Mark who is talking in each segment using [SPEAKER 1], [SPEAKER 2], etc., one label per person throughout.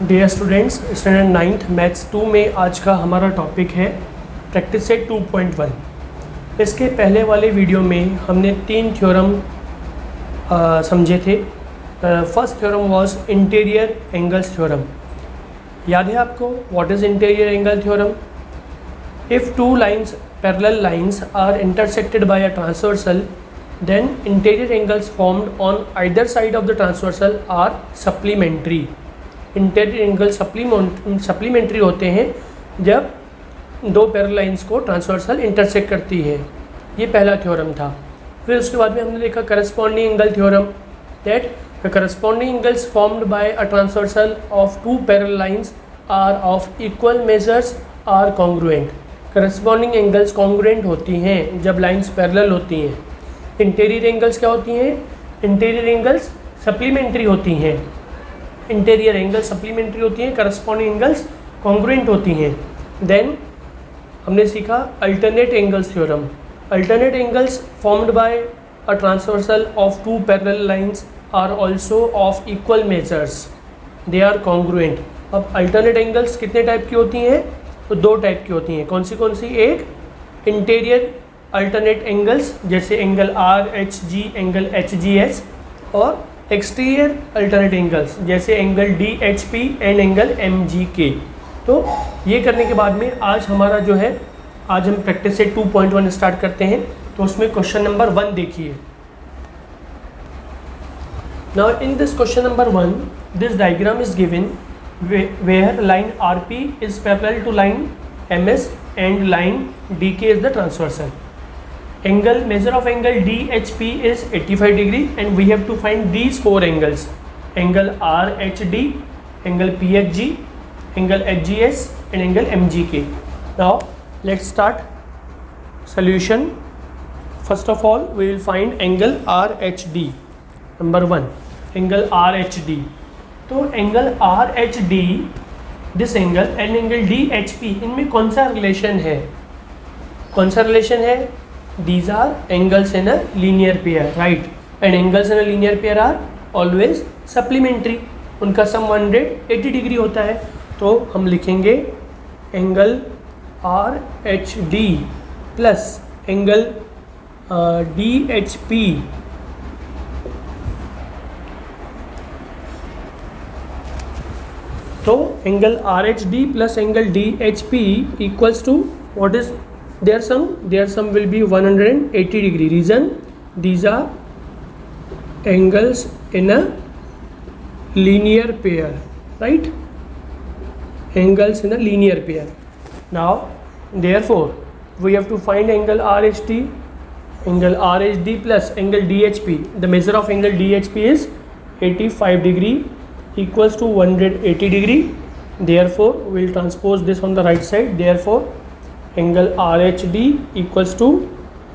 [SPEAKER 1] Dear students, standard 9th maths 2 में आज का हमारा टॉपिक है प्रैक्टिस सेट 2.1। इसके पहले वाले वीडियो में हमने 3 थ्योरम समझे थे। First theorem was interior angles theorem. याद है आपको? What is interior angle theorem? If two lines parallel lines are intersected by a transversal, then interior angles formed on either side of the transversal are supplementary। Interior angle supplementary होते हैं जब दो parallel lines को transversal intersect करती है। ये पहला theorem था। फिर उसके बाद में हमने देखा corresponding angle theorem, that the corresponding angles formed by a transversal of two parallel lines are of equal measures are congruent. Corresponding angles congruent होती हैं जब लाइंस पैरेलल होती हैं। इंटीरियर एंगल्स क्या होती हैं? इंटीरियर एंगल्स सप्लीमेंट्री होती हैं। इंटीरियर एंगल्स सप्लीमेंट्री होती हैं, करस्पॉन्डिंग एंगल्स कॉन्ग्रुएंट होती हैं। देन हमने सीखा alternate angles theorem. Alternate angles formed by a transversal of two parallel lines are also of equal measures, they are congruent. अब alternate angles कितने टाइप की होती हैं? तो 2 टाइप की होती हैं। कौन सी? एक इंटीरियर अल्टरनेट एंगल्स जैसे angle R H G, angle H G H, और एक्सटीरियर अल्टरनेट एंगल्स जैसे angle D H P and angle M G K. तो ये करने के बाद में आज हमारा जो है, आज हम प्रैक्टिस सेट 2.1 स्टार्ट करते हैं। तो उसमें क्वेश्चन नंबर 1 देखिए। Now in this question number 1 this diagram is given where line R P is parallel to line M S and line D K is the transversal. Angle, measure of angle DHP is 85 degree and we have to find these 4 angles: angle RHD, angle PHG, angle HGS and angle MGK. Now let's start solution. First of all we will find angle RHD. Number 1, angle RHD. तो angle RHD, this angle and angle DHP, इनमें कौन सा relation है? कौन सा relation है? These are angles in a linear pair, right? And angles in a linear pair are always supplementary. उनका सम 180 degree होता है। तो हम लिखेंगे angle R H D plus angle D H P तो angle R H D plus angle D H P equals to what is their sum will be 180 degree. Reason? These are angles in a linear pair, right? Angles in a linear pair. Now therefore we have to find angle RHD. Angle RHD plus angle DHP, the measure of angle DHP is 85 degree equals to 180 degree. Therefore we will transpose this on the right side. Therefore angle RHD equals to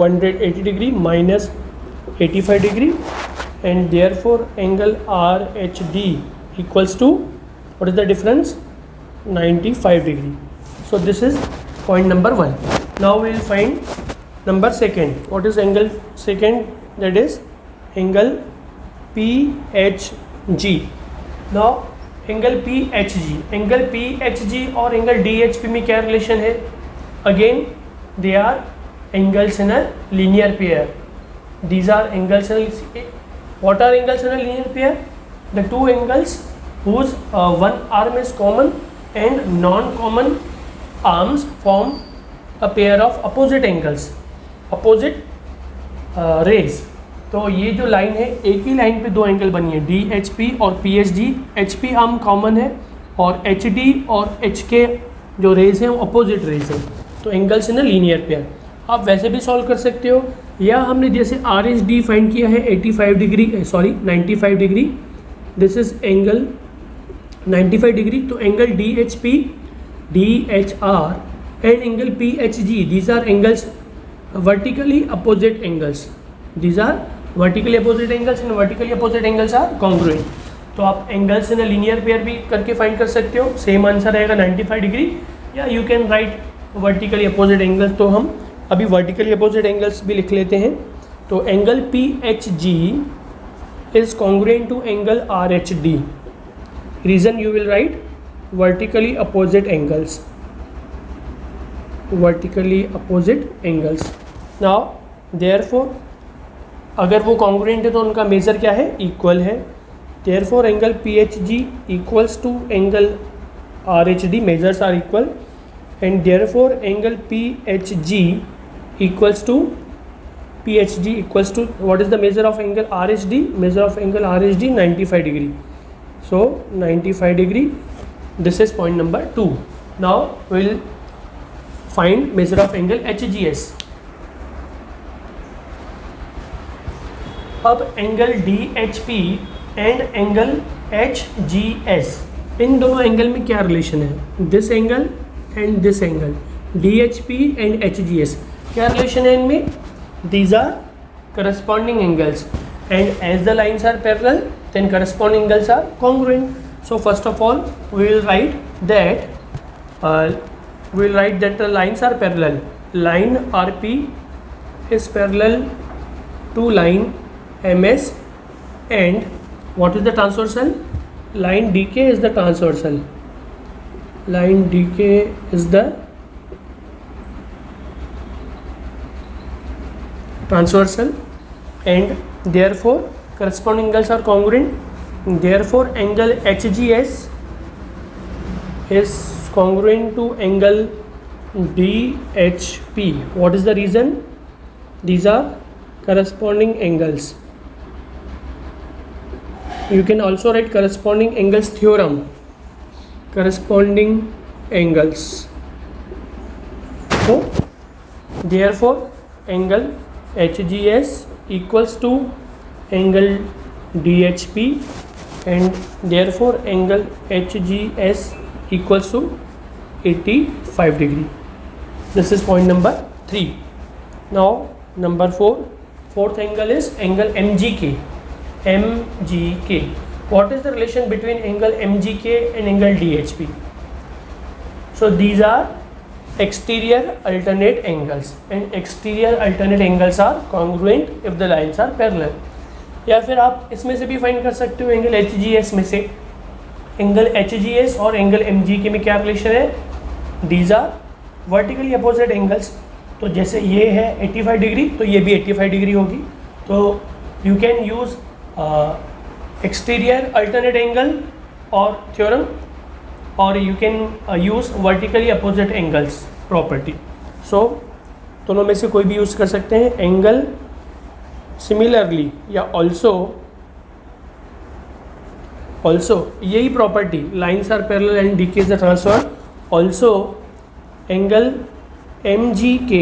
[SPEAKER 1] 180 degree minus 85 degree, and therefore angle RHD equals to, what is the difference? 95 degree. So this is point number 1. Now we will find number 2. What is angle 2? That is angle PHG. Now angle PHG और angle DHP में क्या relation है? Again they are angles in a linear pair. These are angles in a, what are angles in a linear pair? The two angles whose one arm is common and non-common arms form a pair of opposite angles, opposite rays. तो ये जो line है, एक ही line पे 2 angle बनी है, DHP और PHG। HP arm common है और HD और HK जो रेज हैं वो अपोजिट रेज हैं। तो angles in a linear pair आप वैसे भी सॉल्व कर सकते हो, या हमने जैसे आर एच डी फाइंड किया है 95 degree, this is angle 95 degree. तो angle D H P, D H R and angle P H G, these are angles vertically opposite angles. These are vertically opposite angles and vertically opposite angles are congruent. तो आप angles in a linear pair भी करके find कर सकते हो। Same answer रहेगा 95 degree, या you can write vertically opposite angle. तो हम अभी वर्टिकली अपोजिट एंगल्स भी लिख लेते हैं। तो angle P H G is congruent to angle R H D. Reason you will write vertically opposite angles. Vertically opposite angles. Now therefore अगर वो कॉन्ग्रुएंट है तो उनका मेजर क्या है, इक्वल है. therefore angle PHG equals to angle RHD, measures are equal, and therefore angle PHG equals to PHG equals to what is the measure of angle RHD? Measure of angle RHD 95 degree. So 95 degree. This is point number 2. Now we will find measure of angle HGS. अब angle DHP and angle HGS, इन दोनों angle में क्या relation है? This angle and this angle, DHP and HGS, क्या relation है इनमें? These are corresponding angles, and as the lines are parallel, then corresponding angles are congruent. So first of all, we will write that the lines are parallel. Line RP is parallel to line MS, and what is the transversal? Line DK is the transversal. Line DK is the transversal, and therefore corresponding angles are congruent. Therefore angle HGS is congruent to angle DHP. What is the reason? These are corresponding angles. You can also write corresponding angles theorem. Corresponding angles. So therefore angle HGS equals to angle DHP, and therefore angle HGS equals to 85 degree. This is point number 3. Now number 4, fourth angle is angle MGK. MGK. What is the relation between angle MGK and angle DHP? So these are exterior alternate angles, and exterior alternate angles are congruent if the lines are parallel. या फिर आप इसमें से भी find कर सकते हो angle HGS में से. एंगल HGS और एंगल MGK में क्या रिलेशन है? These are vertically opposite angles. तो जैसे ये है 85 डिग्री, तो ये भी 85 डिग्री होगी. तो you can use exterior alternate angle और थ्योरम, और you can use vertically opposite angles property. So दोनों में से कोई भी यूज़ कर सकते हैं. एंगल सिमिलरली या also यही property, lines are parallel and DK is the transfer. Also angle MGK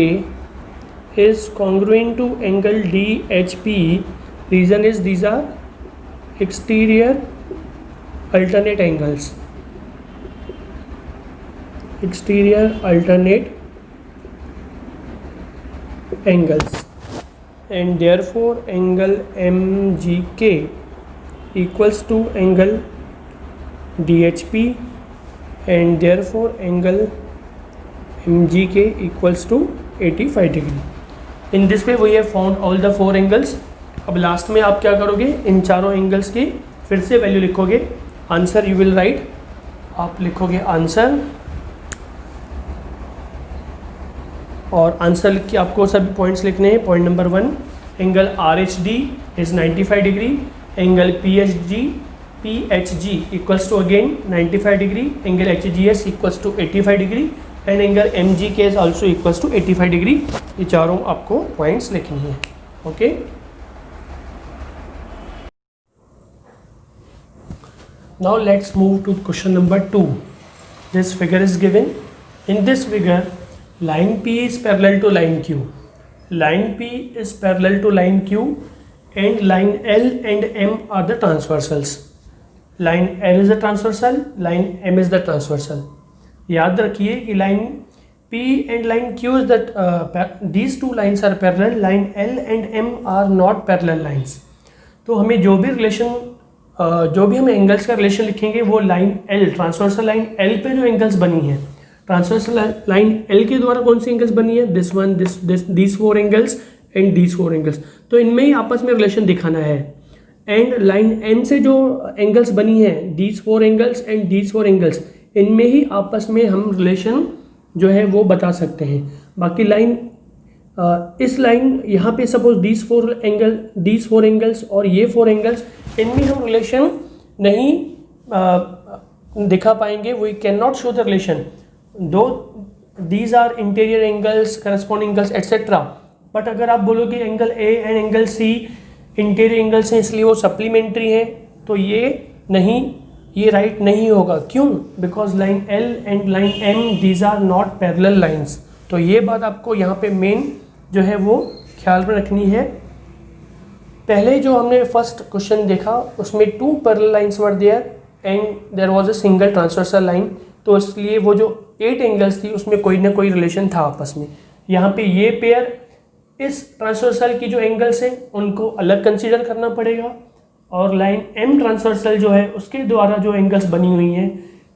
[SPEAKER 1] is congruent to angle DHP. Reason is these are exterior alternate angles. Exterior alternate angles, and therefore angle MGK equals to angle DHP, and therefore angle MGK equals to 85 degree. In this way we have found all the 4 angles. अब last में आप क्या करोगे, इन चारों angles की फिर से value लिखोगे. आंसर यू विल राइट, आप लिखोगे आंसर, और आंसर लिख के आपको सभी पॉइंट्स लिखने हैं. Point number 1, angle RHD is 95 degree, angle PHG equals to again 95 degree, angle HGS equals to 85 degree, and angle MGK is also equals to 85 degree. ये चारों आपको पॉइंट्स लिखनी है. Okay, now let's move to question number 2. This figure is given. In this figure line P is parallel to line Q. Line P is parallel to line Q, and line L and M are the transversals. Line L is the transversal, line M is the transversal. याद रखिए कि line P and line Q is that these two lines are parallel. Line L and M are not parallel lines. तो हमें जो भी relation, जो भी हम एंगल्स का रिलेशन लिखेंगे वो line L, transversal line L पे जो एंगल्स बनी है, ट्रांसवर्सल लाइन L के द्वारा कौन सी एंगल्स बनी है? This one, this 4 angles and this 4 angles. तो इनमें ही आपस में रिलेशन दिखाना है. एंड लाइन M से जो एंगल्स बनी है, this 4 angles and this 4 angles, इनमें ही आपस में हम रिलेशन जो है वो बता सकते हैं। बाकी लाइन इस लाइन यहाँ पे सपोज दीज फोर एंगल्स और ये 4 एंगल्स, इनमें हम रिलेशन नहीं दिखा पाएंगे। We can not show the relation दो these are interior angles, corresponding angles etcetera. But अगर आप बोलो कि angle A and angle C interior angles हैं इसलिए वो सप्लीमेंट्री है, तो ये नहीं, ये राइट नहीं होगा। क्यों? Because line L and line M these are not parallel lines. तो ये बात आपको यहाँ पे मेन जो है वो ख्याल में रखनी है। पहले जो हमने फर्स्ट क्वेश्चन देखा उसमें 2 parallel lines were there and there was a single transversal line, तो इसलिए वो जो 8 एंगल्स थी उसमें कोई ना कोई रिलेशन था आपस में। यहाँ पे ये पेयर इस ट्रांसवर्सल की जो एंगल्स हैं उनको अलग कंसीडर करना पड़ेगा, और लाइन एम ट्रांसवर्सल जो है उसके द्वारा जो एंगल्स बनी हुई हैं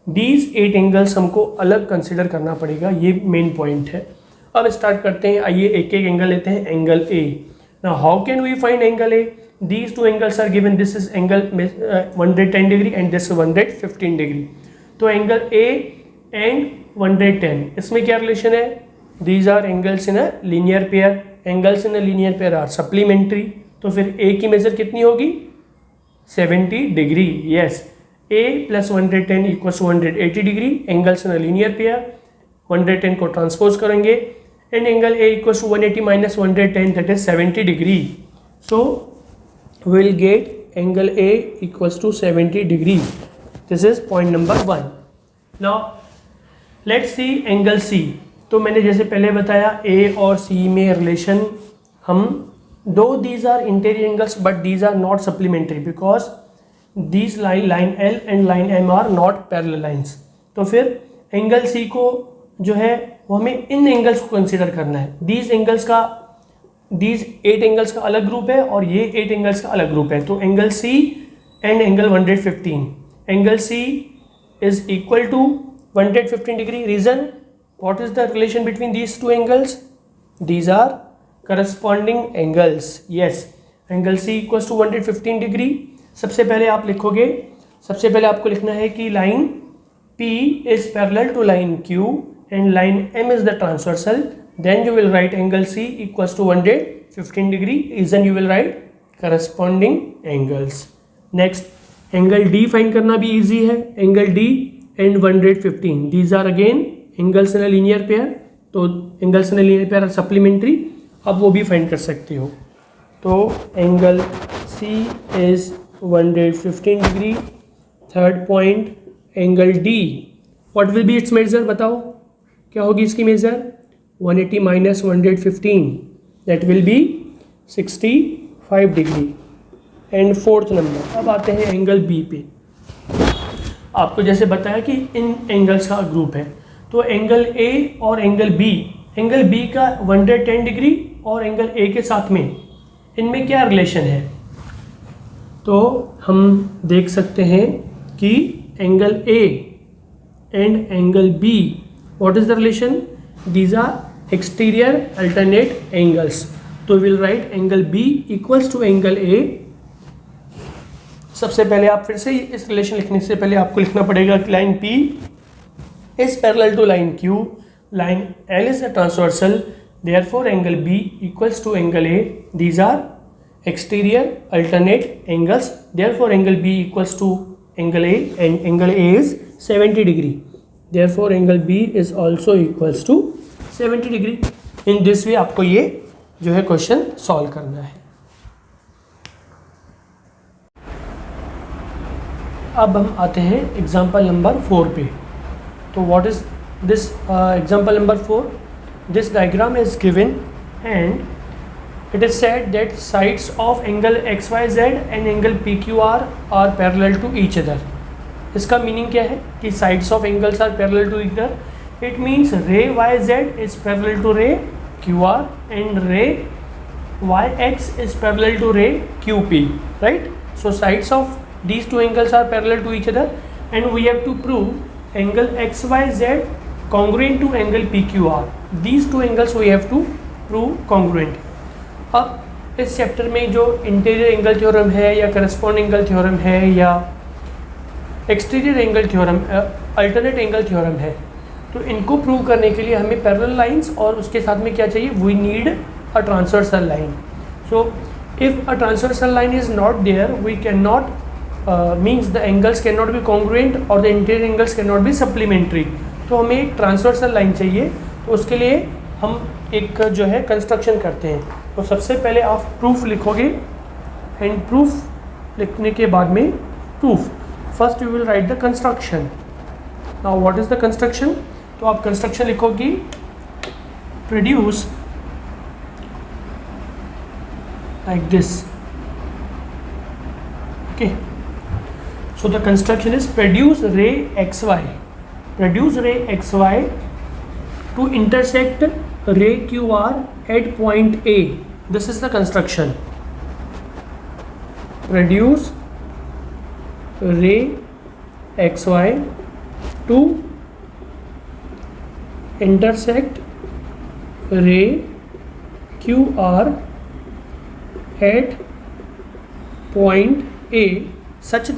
[SPEAKER 1] दीज 8 एंगल्स हमको अलग कंसीडर करना पड़ेगा। ये मेन पॉइंट है। अब स्टार्ट करते हैं, आइए एक एक एंगल लेते हैं। Angle A, now how can we find angle A? These 2 angles are given. This is angle 110 degree and this is 115 degree. तो एंगल A and 110 इसमें क्या रिलेशन है? These are angles in a linear pair. Angles in a linear pair are supplementary. तो फिर A की major कितनी होगी? 70 degree. Yes, A plus 110 equals 180 degree. Angles in a linear pair, 110 को transpose करेंगे and angle A equals to 180 minus 110, that is 70 degree. So we will get angle A equals to 70 degree. This is point number 1. Now let's see angle C. तो मैंने जैसे पहले बताया A और C में relation हम दो these are interior angles but these are not supplementary because these line L and line M are not parallel lines. तो फिर एंगल C को जो है वो हमें इन एंगल्स को कंसिडर करना है। दीज 8 एंगल्स का अलग ग्रुप है और ये 8 एंगल्स का अलग ग्रुप है। तो angle C and angle 115, angle C is equal to 115 degree. Reason, what is the relation between these 2 angles? These are corresponding angles. Yes, angle C equals to 115 degree. सबसे पहले आपको लिखना है कि line P is parallel to line Q and line M is the transversal. Then you will write angle C equals to 115 degree. Reason you will write corresponding angles. Next, angle D find करना भी easy है. Angle D and 115. These are again angles in a linear pair. तो angles in a linear pair are supplementary. अब वो भी find कर सकते हो. तो angle C is 115 degree. Third point, angle D. What will be its measure? बताओ क्या होगी इसकी measure? 180 minus 115, that will be 65 degree. And fourth number, अब आते हैं एंगल बी पे। आपको जैसे बताया कि इन एंगल्स का ग्रुप है, तो एंगल ए और एंगल बी का 110 डिग्री और एंगल ए के साथ में इनमें क्या रिलेशन है? तो हम देख सकते हैं कि angle A and angle B, what is the relation? These are exterior alternate angles. तो will write angle B equals to angle A. सबसे पहले आप फिर से इस रिलेशन लिखने से पहले आपको लिखना पड़ेगा कि line P is parallel to line Q, line L is the transversal, therefore angle B equals to angle A। These are exterior alternate angles, therefore angle B equals to angle A and angle A is 70 degree, therefore angle B is also equals to 70 degree. In this way आपको ये जो है question solve करना है। अब हम आते हैं एग्जाम्पल नंबर 4 पे। तो what is this example number 4? This diagram is given and it is said that sides of angle XYZ and angle PQR are parallel to each other. इसका मीनिंग क्या है कि sides of angles are parallel to each other? It means ray YZ is parallel to ray QR and ray YX is parallel to ray QP, right? So sides of these two angles are parallel to each other and we have to prove angle XYZ congruent to angle PQR. These two angles we have to prove congruent. अब इस chapter में जो interior angle theorem है या corresponding angle theorem है या exterior angle theorem, alternate angle theorem है। तो इनको प्रूव करने के लिए हमें पैरेलल लाइंस और उसके साथ में क्या चाहिए, we need a transversal line. So if a transversal line is not there, we can not means the angles can not be congruent और the interior angles can not be supplementary. तो हमें एक ट्रांसवर्सल लाइन चाहिए। तो उसके लिए हम एक जो है कंस्ट्रक्शन करते हैं। तो सबसे पहले आप प्रूफ लिखोगे, एंड प्रूफ लिखने के बाद में proof, first you will write the construction. Now what is the construction? तो आप कंस्ट्रक्शन लिखोगी, produce like this. Okay, so the construction is produce ray xy to intersect ray QR at point A. This is the construction. Produce ray xy to intersect ray QR at point A such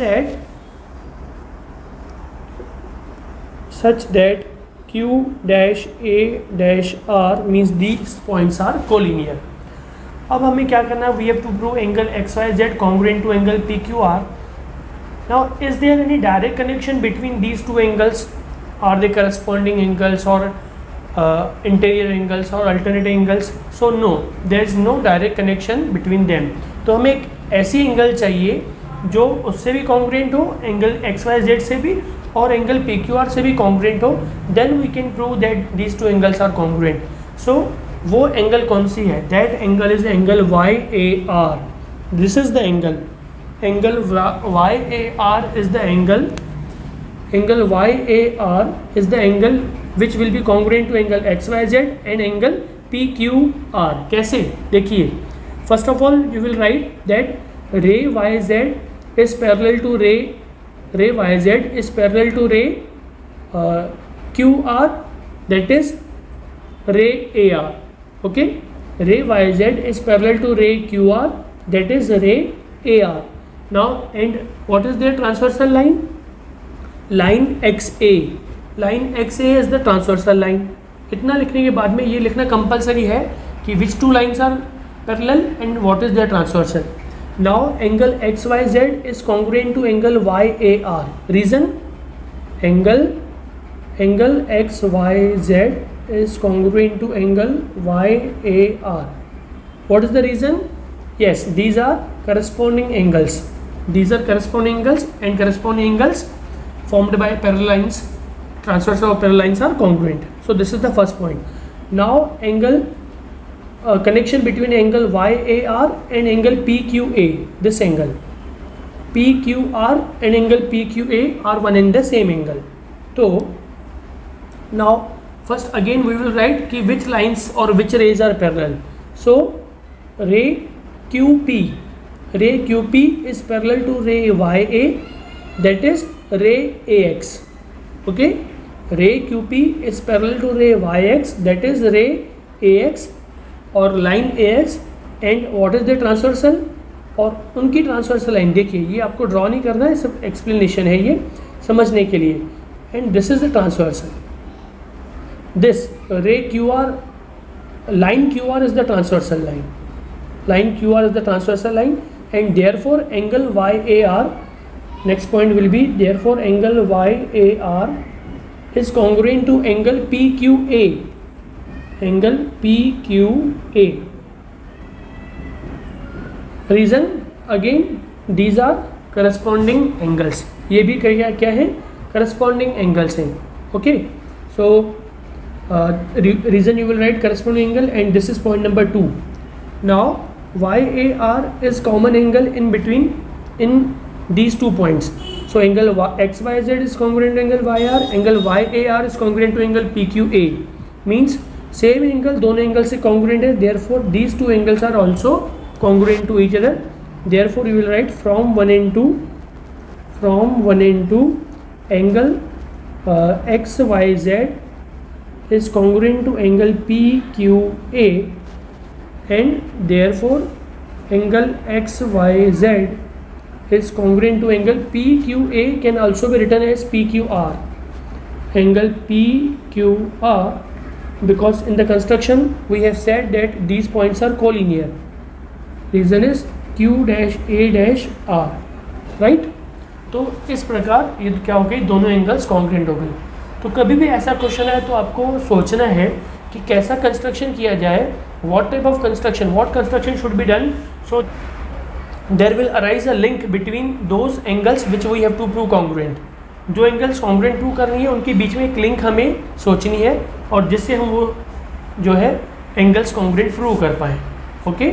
[SPEAKER 1] that Q dash A dash R means these points are collinear. अब हमें क्या करना है, we have to prove angle XYZ congruent to angle PQR. Now is there any direct connection between these two angles? Are they corresponding angles or interior angles or alternate angles? So no, there is no direct connection between them. तो हमें एक ऐसी angle चाहिए जो उससे भी congruent हो, angle XYZ से भी और एंगल PQR से भी कॉन्ग्रुएंट हो, then we can prove that these two angles are congruent. So वो एंगल कौन सी है? That angle is angle YAR. This is the angle YAR is the angle YAR is the angle which will be congruent to angle XYZ and angle PQR. कैसे? देखिए, first of all you will write that ray YZ is parallel to ray YZ is parallel to ray QR, that is ray AR. Okay, ray YZ is parallel to ray QR, that is ray AR. Now, and what is their transversal line? Line XA. Line XA is the transversal line. इतना लिखने के बाद में ये लिखना compulsory है कि which two lines are parallel and what is their transversal. Now angle XYZ is congruent to angle YAR. Reason? Angle XYZ is congruent to angle YAR. What is the reason? Yes, these are corresponding angles. These are corresponding angles, and corresponding angles formed by parallel lines, transversal of parallel lines are congruent. So this is the first point. Now angle connection between angle YAR and angle PQA. This angle PQR and angle PQA are one and the same angle. So now first again we will write ki which lines or which rays are parallel. So ray QP is parallel to ray YA, that is ray AX. Okay, ray QP is parallel to ray YX, that is ray AX और line AX, and what is the transversal, और उनकी transversal line देखिए, ये आपको draw नहीं करना है, सब एक्सप्लेनेशन है ये समझने के लिए। And this is the transversal, this ray QR, line QR is the transversal line, line QR is the transversal line, and therefore angle YAR, next point will be therefore angle YAR is congruent to angle PQA. Angle PQA. Reason again, these are corresponding angles. ये भी क्या है? Corresponding angles हैं. Okay, so reason you will write corresponding angle, and this is point number 2. Now YAR is common angle in between in these 2 points. So angle XYZ is congruent to angle YR, angle YAR is congruent to angle PQA, means same angle दोनों angle से congruent है, therefore these two angles are also congruent to each other, therefore you will write from 1 and 2 angle XYZ is congruent to angle PQA, and therefore angle XYZ is congruent to angle PQA can also be written as PQR. Angle PQR, because in the construction we have said that these points are collinear. Reason is Q dash A dash R, right? तो इस प्रकार ये क्या हो गई, दोनों angles congruent हो गई। तो कभी भी ऐसा क्वेश्चन है तो आपको सोचना है कि कैसा कंस्ट्रक्शन किया जाए, what type of construction, what construction should be done, so there will arise a link between those angles which we have to prove congruent. जो एंगल्स कॉन्ग्रुएंट प्रूव करनी है उनके बीच में एक लिंक हमें सोचनी है, और जिससे हम वो जो है एंगल्स कॉन्ग्रुएंट प्रूव कर पाएँ। ओके।